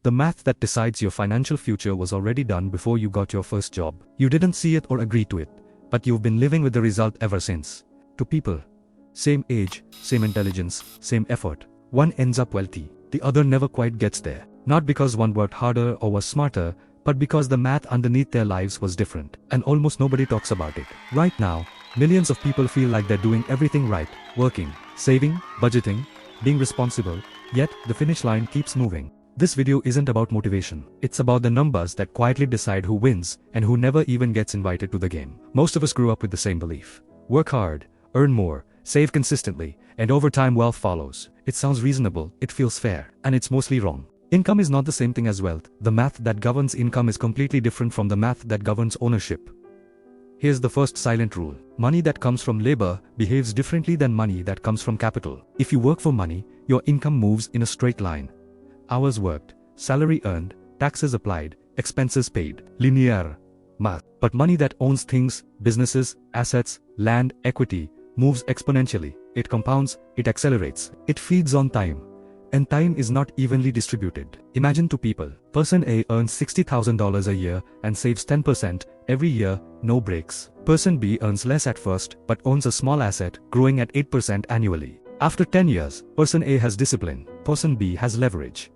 The math that decides your financial future was already done before you got your first job. You didn't see it or agree to it, but you've been living with the result ever since. To people, same age, same intelligence, same effort. One ends up wealthy, the other never quite gets there. Not because one worked harder or was smarter, but because the math underneath their lives was different, and almost nobody talks about it. Right now, millions of people feel like they're doing everything right, working, saving, budgeting, being responsible, yet the finish line keeps moving. This video isn't about motivation, it's about the numbers that quietly decide who wins and who never even gets invited to the game. Most of us grew up with the same belief. Work hard, earn more, save consistently, and over time wealth follows. It sounds reasonable, it feels fair, and it's mostly wrong. Income is not the same thing as wealth. The math that governs income is completely different from the math that governs ownership. Here's the first silent rule. Money that comes from labor behaves differently than money that comes from capital. If you work for money, your income moves in a straight line. Hours worked, salary earned, taxes applied, expenses paid. Linear math. But money that owns things, businesses, assets, land, equity, moves exponentially. It compounds, it accelerates, it feeds on time. And time is not evenly distributed. Imagine two people. Person A earns $60,000 a year and saves 10% every year, no breaks. Person B earns less at first, but owns a small asset, growing at 8% annually. After 10 years, person A has discipline, person B has leverage.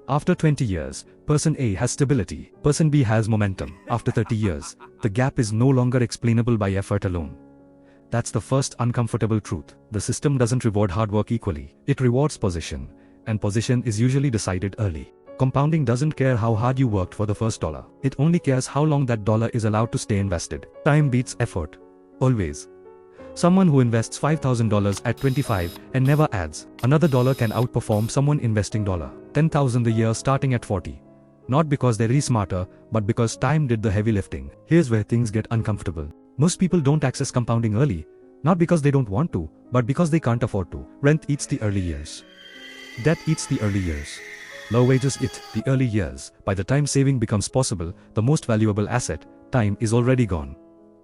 After 20 years, person A has stability, person B has momentum. After 30 years, the gap is no longer explainable by effort alone. That's the first uncomfortable truth. The system doesn't reward hard work equally. It rewards position, and position is usually decided early. Compounding doesn't care how hard you worked for the first dollar. It only cares how long that dollar is allowed to stay invested. Time beats effort. Always. Someone who invests $5,000 at 25 and never adds another dollar can outperform someone investing $10,000 a year starting at 40. Not because they're really smarter, but because time did the heavy lifting. Here's where things get uncomfortable. Most people don't access compounding early, not because they don't want to, but because they can't afford to. Rent eats the early years. Debt eats the early years. Low wages eat the early years. By the time saving becomes possible, the most valuable asset, time, is already gone.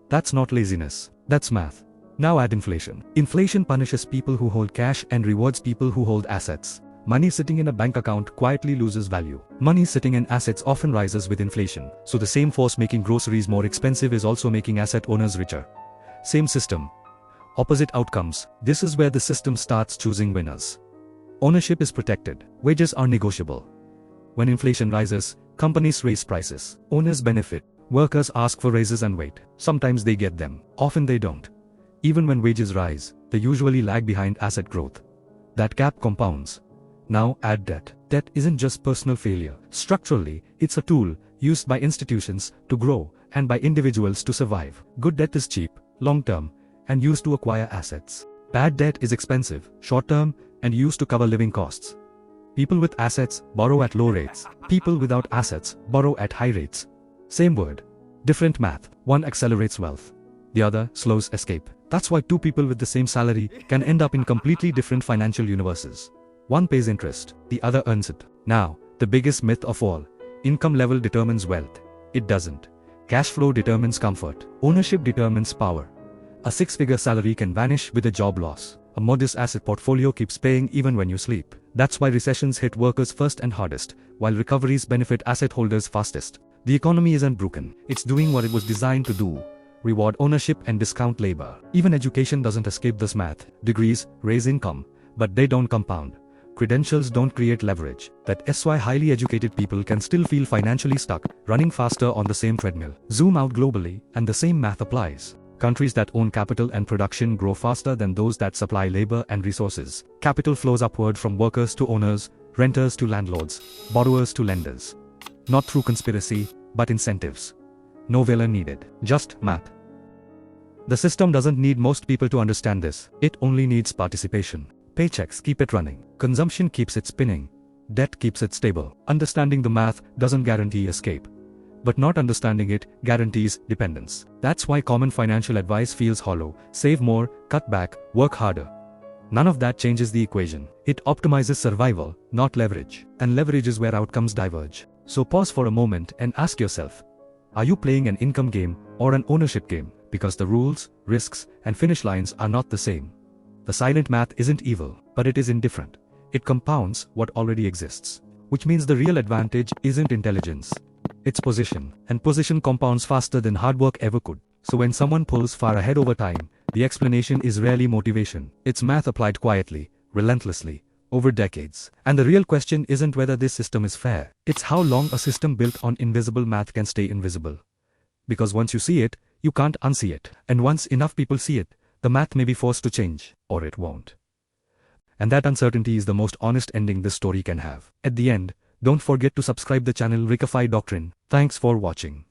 That's not laziness. That's math. Now add inflation. Inflation punishes people who hold cash and rewards people who hold assets. Money sitting in a bank account quietly loses value. Money sitting in assets often rises with inflation. So the same force making groceries more expensive is also making asset owners richer. Same system. Opposite outcomes. This is where the system starts choosing winners. Ownership is protected. Wages are negotiable. When inflation rises, companies raise prices. Owners benefit. Workers ask for raises and wait. Sometimes they get them. Often they don't. Even when wages rise, they usually lag behind asset growth. That gap compounds. Now add debt. Debt isn't just personal failure. Structurally, it's a tool used by institutions to grow and by individuals to survive. Good debt is cheap, long-term, and used to acquire assets. Bad debt is expensive, short-term, and used to cover living costs. People with assets borrow at low rates. People without assets borrow at high rates. Same word, different math. One accelerates wealth. The other slows escape. That's why two people with the same salary can end up in completely different financial universes. One pays interest, the other earns it. Now, the biggest myth of all. Income level determines wealth. It doesn't. Cash flow determines comfort. Ownership determines power. A six-figure salary can vanish with a job loss. A modest asset portfolio keeps paying even when you sleep. That's why recessions hit workers first and hardest, while recoveries benefit asset holders fastest. The economy isn't broken. It's doing what it was designed to do. Reward ownership and discount labor. Even education doesn't escape this math. Degrees raise income, but they don't compound. Credentials don't create leverage. That's why highly educated people can still feel financially stuck, running faster on the same treadmill. Zoom out globally, and the same math applies. Countries that own capital and production grow faster than those that supply labor and resources. Capital flows upward from workers to owners, renters to landlords, borrowers to lenders. Not through conspiracy, but incentives. No villain needed, just math. The system doesn't need most people to understand this. It only needs participation. Paychecks keep it running. Consumption keeps it spinning. Debt keeps it stable. Understanding the math doesn't guarantee escape. But not understanding it guarantees dependence. That's why common financial advice feels hollow. Save more, cut back, work harder. None of that changes the equation. It optimizes survival, not leverage. And leverage is where outcomes diverge. So pause for a moment and ask yourself, are you playing an income game or an ownership game? Because the rules, risks, and finish lines are not the same. The silent math isn't evil, but it is indifferent. It compounds what already exists. Which means the real advantage isn't intelligence. It's position. And position compounds faster than hard work ever could. So when someone pulls far ahead over time, the explanation is rarely motivation. It's math applied quietly, relentlessly, over decades. And the real question isn't whether this system is fair. It's how long a system built on invisible math can stay invisible. Because once you see it, you can't unsee it. And once enough people see it, the math may be forced to change, or it won't. And that uncertainty is the most honest ending this story can have. At the end, don't forget to subscribe the channel Ricify Doctrine. Thanks for watching.